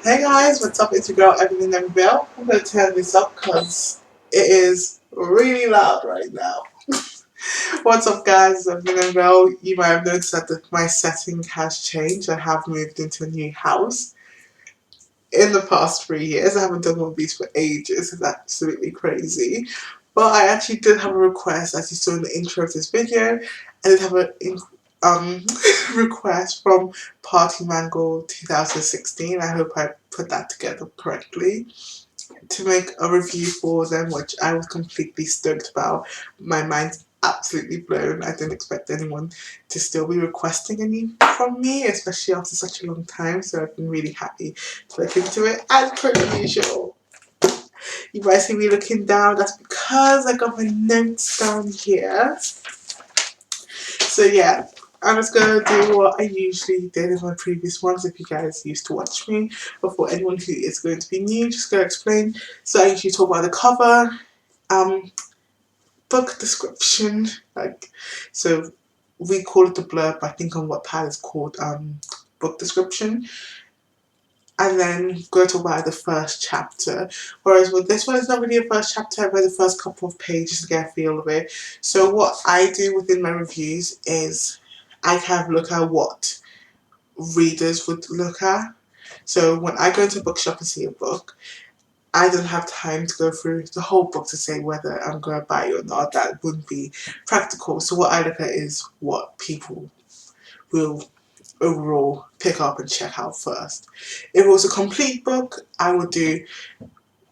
Hey guys, what's up? It's your girl everything M.Vail. I'm going to turn this up because it is really loud right now. What's up guys, it's everything M.Vail. You might have noticed that my setting has changed. I have moved into a new house in the past 3 years. I haven't done one of these for ages. It's absolutely crazy. But I actually did have a request, as you saw in the intro of this video. I did have a request from Party Mango 2016. I hope I put that together correctly, to make a review for them, which I was completely stoked about. My mind's absolutely blown. I didn't expect anyone to still be requesting any from me, especially after such a long time, so I've been really happy to look into it. As per usual, you might see me looking down. That's because I got my notes down here. So yeah, I'm just gonna do what I usually did in my previous ones. If you guys used to watch me, but for anyone who is going to be new, just gonna explain. So I usually talk about the cover, um, book description, so we call it the blurb. I think on Wattpad it's called book description, and then go to about the first chapter. Whereas with this one, it's not really a first chapter. I read the first couple of pages to get a feel of it. So what I do within my reviews is I kind of look at what readers would look at. So when I go into a bookshop and see a book, I don't have time to go through the whole book to say whether I'm going to buy it or not. That wouldn't be practical. So what I look at is what people will overall pick up and check out first. If it was a complete book, I would do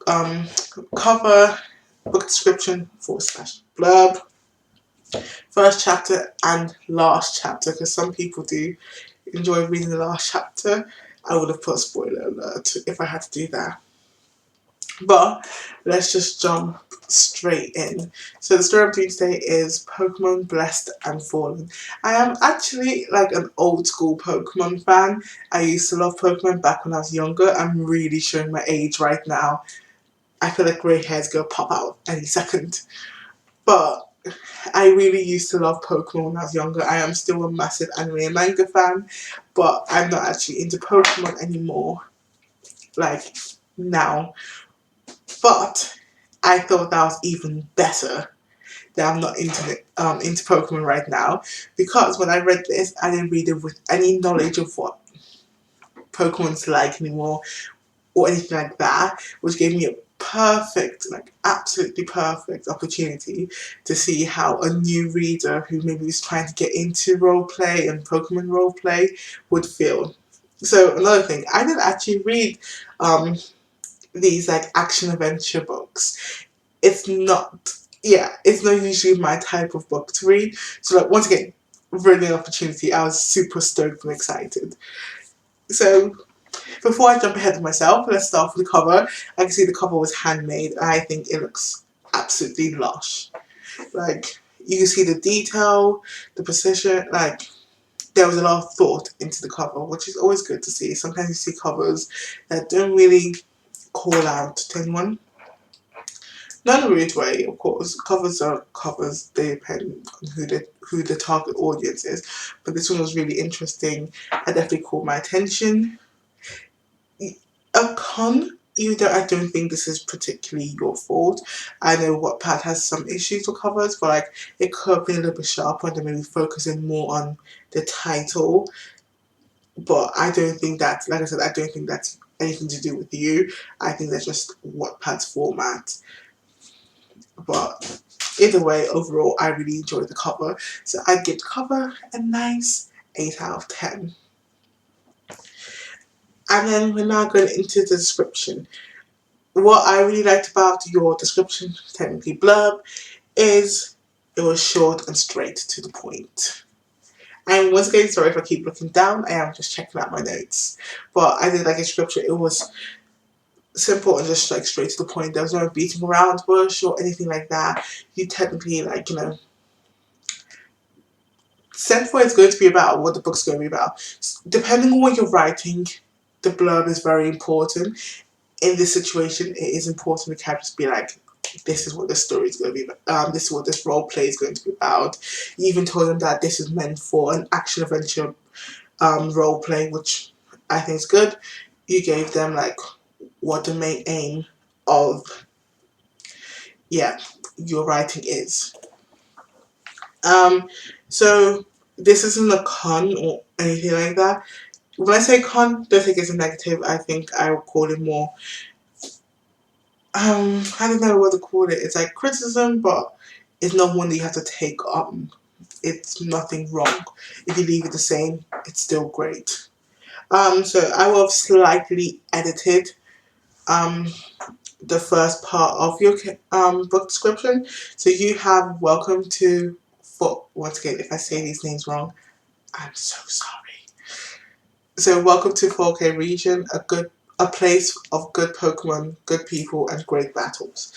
cover, book description / blurb, first chapter and last chapter, because some people do enjoy reading the last chapter. I would have put spoiler alert if I had to do that. But let's just jump straight in. So the story I'm doing today is Pokemon Blessed and Fallen. I am actually like an old school Pokemon fan. I used to love Pokemon back when I was younger. I'm really showing my age right now. I feel like grey hairs gonna pop out any second. But I really used to love Pokemon when I was younger. I am still a massive anime and manga fan, but I'm not actually into Pokemon anymore, like now. But I thought that was even better that I'm not into Pokemon right now, because when I read this, I didn't read it with any knowledge of what Pokemon's like anymore or anything like that, which gave me a perfect, like absolutely perfect opportunity to see how a new reader who maybe was trying to get into roleplay and Pokemon roleplay would feel. So another thing, I didn't actually read these like action adventure books. It's not, yeah, it's not usually my type of book to read. So like once again, really an opportunity. I was super stoked and excited. So before I jump ahead of myself, let's start with the cover. I can see the cover was handmade. I think it looks absolutely lush. Like you can see the detail, the precision. Like there was a lot of thought into the cover, which is always good to see. Sometimes you see covers that don't really call out to anyone. Not in a rude way, of course. Covers are covers. They depend on who the target audience is. But this one was really interesting. I definitely caught my attention. A con, I don't think this is particularly your fault. I know Wattpad has some issues with covers, but like it could have been a little bit sharper and maybe focusing more on the title. But I don't think that's, like I said, I don't think that's anything to do with you. I think that's just Wattpad's format. But either way, overall, I really enjoyed the cover. So I'd give the cover a nice 8 out of 10. And then we're now going into the description. What I really liked about your description, technically blurb, is it was short and straight to the point. And once again, sorry if I keep looking down, I am just checking out my notes. But I did like a description. It was simple and just like straight to the point. There was no beating around the bush or anything like that. You technically said what it's going to be about, what the book's going to be about. Depending on what you're writing, the blurb is very important. In this situation, it is important to kind of just be like, this is what the story is going to be about. This is what this role play is going to be about. You even told them that this is meant for an action adventure role play, which I think is good. you gave them like what the main aim of your writing is. So this isn't a con or anything like that. When I say con, don't think it's a negative. I think I would call it more I don't know what to call it. It's like criticism, but it's not one that you have to take on. It's nothing wrong. If you leave it the same, it's still great. So I will have slightly edited um the first part of your book description. So you have welcome to, for once again, if I say these names wrong, I'm so sorry. So welcome to 4K region, a place of good Pokemon, good people, and great battles.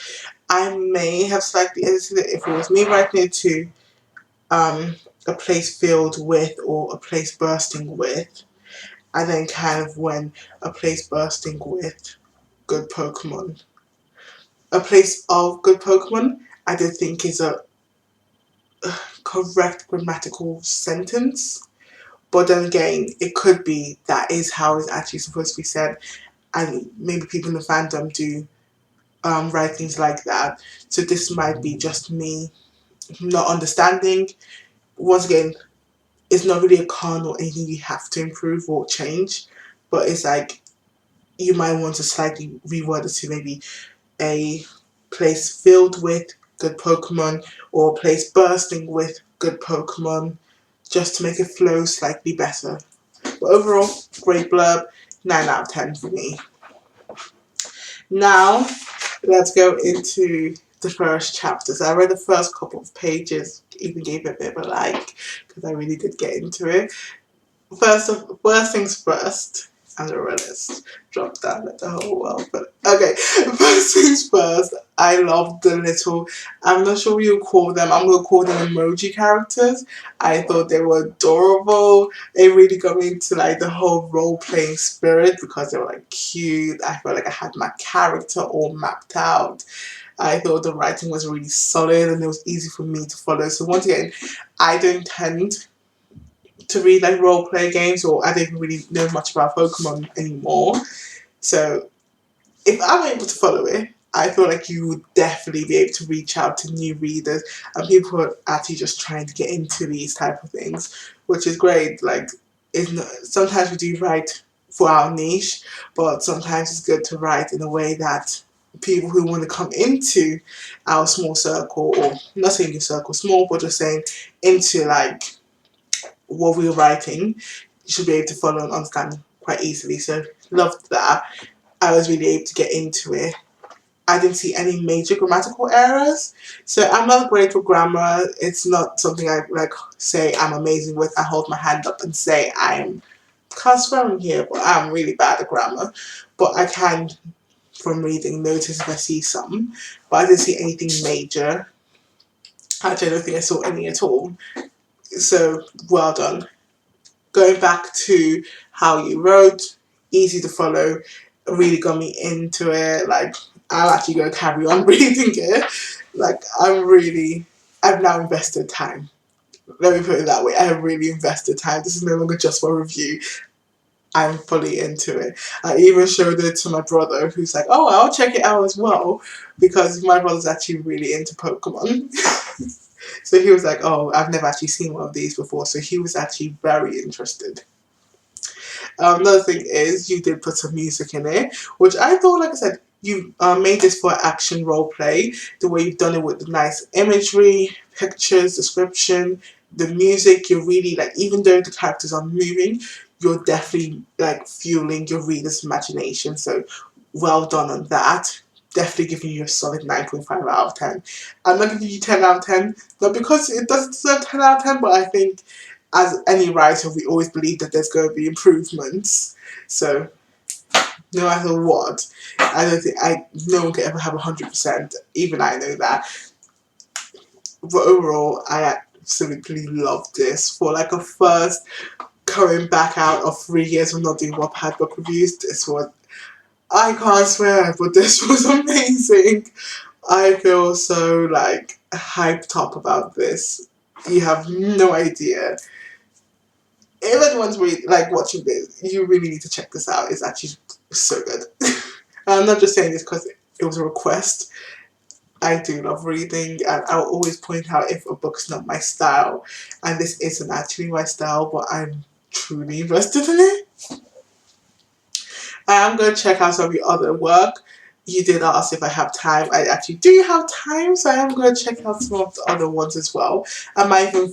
I may have slightly edited it if it was me writing it to a place filled with or a place bursting with, and then kind of when a place bursting with good Pokemon. A place of good Pokemon, I don't think is a correct grammatical sentence. But then again, it could be that is how it's actually supposed to be said, and maybe people in the fandom do write things like that. So this might be just me not understanding. Once again, it's not really a con or anything you have to improve or change, but it's like you might want to slightly reword it to maybe a place filled with good Pokemon or a place bursting with good Pokemon, just to make it flow slightly better. But overall, great blurb, 9 out of 10 for me. Now, let's go into the first chapter. So I read the first couple of pages, even gave it a bit of a like, because I really did get into it. First things first, I'm a realist. Drop down at the whole world, but okay. First things first, I love the little, I'm not sure what you call them, I'm gonna call them emoji characters. I thought they were adorable. They really got me into like the whole role-playing spirit because they were like cute. I felt like I had my character all mapped out. I thought the writing was really solid and it was easy for me to follow. So once again, I don't tend to read like role play games, or I don't even really know much about Pokemon anymore. So if I'm able to follow it, I feel like you would definitely be able to reach out to new readers and people who are actually just trying to get into these type of things, which is great. Like, sometimes we do write for our niche, but sometimes it's good to write in a way that people who want to come into our small circle, or not saying your circle small, but just saying into like what we were writing, you should be able to follow and understand quite easily. So loved that. I was really able to get into it. I didn't see any major grammatical errors. So I'm not great with grammar. It's not something I like say I'm amazing with. I hold my hand up and say I'm transferring here, but I'm really bad at grammar. But I can, from reading, notice if I see some. But I didn't see anything major. Actually, I don't think I saw any at all. So well done. Going back to how you wrote, easy to follow, really got me into it. Like, I'm actually going to carry on reading it. Like, I've now invested time. Let me put it that way. I have really invested time. This is no longer just for review. I'm fully into it. I even showed it to my brother, who's like, oh, I'll check it out as well, because my brother's actually really into Pokemon. So he was like, oh, I've never actually seen one of these before. So he was actually very interested. Another thing is you did put some music in it, which I thought, like I said, you made this for action role play. The way you've done it with the nice imagery, pictures, description, the music. You're really like, even though the characters are moving, you're definitely like fueling your reader's imagination. So well done on that. Definitely giving you a solid 9.5 out of 10. I'm not giving you 10 out of 10, not because it doesn't deserve 10 out of 10, but I think as any writer, we always believe that there's going to be improvements. So no matter what, I don't think no one can ever have 100%. Even I know that. But overall, I absolutely love this. For like a first coming back out of 3 years of not doing Wattpad book reviews, this was, I can't swear, but this was amazing. I feel so like hyped up about this. You have no idea. If anyone's really like watching this, you really need to check this out. It's actually was so good. I'm not just saying this because it was a request. I do love reading, and I'll always point out if a book's not my style, and this isn't actually my style, but I'm truly invested in it. I am going to check out some of your other work. You did ask if I have time. I actually do have time, so I am going to check out some of the other ones as well. I might even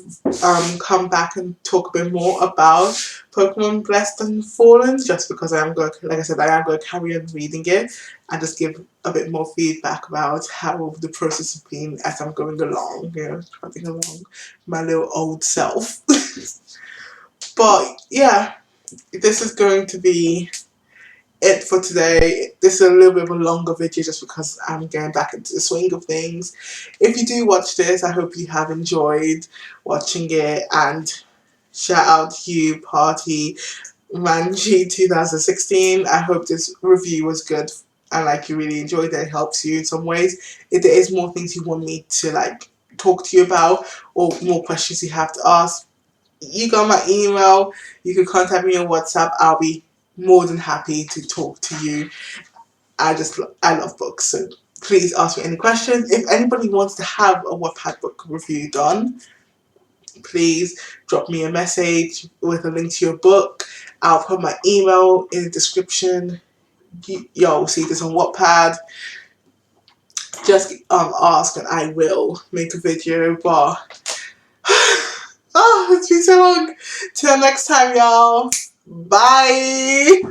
come back and talk a bit more about Pokemon Blessed and Fallen, just because I am going to, like I said, I am going to carry on reading it and just give a bit more feedback about how the process has been as I'm going along, trotting along my little old self. But yeah, this is going to be it for today. This is a little bit of a longer video just because I'm getting back into the swing of things. If you do watch this, I hope you have enjoyed watching it, and shout out to you, Party Manji 2016. I hope this review was good and like you really enjoyed it. It helps you in some ways. If there is more things you want me to like talk to you about or more questions you have to ask, you got my email. You can contact me on WhatsApp. I'll be more than happy to talk to you. I love books, so please ask me any questions. If anybody wants to have a Wattpad book review done, please drop me a message with a link to your book. I'll put my email in the description. Y'all will see this on Wattpad. Just ask and I will make a video. But oh, it's been so long. Till next time, y'all. Bye.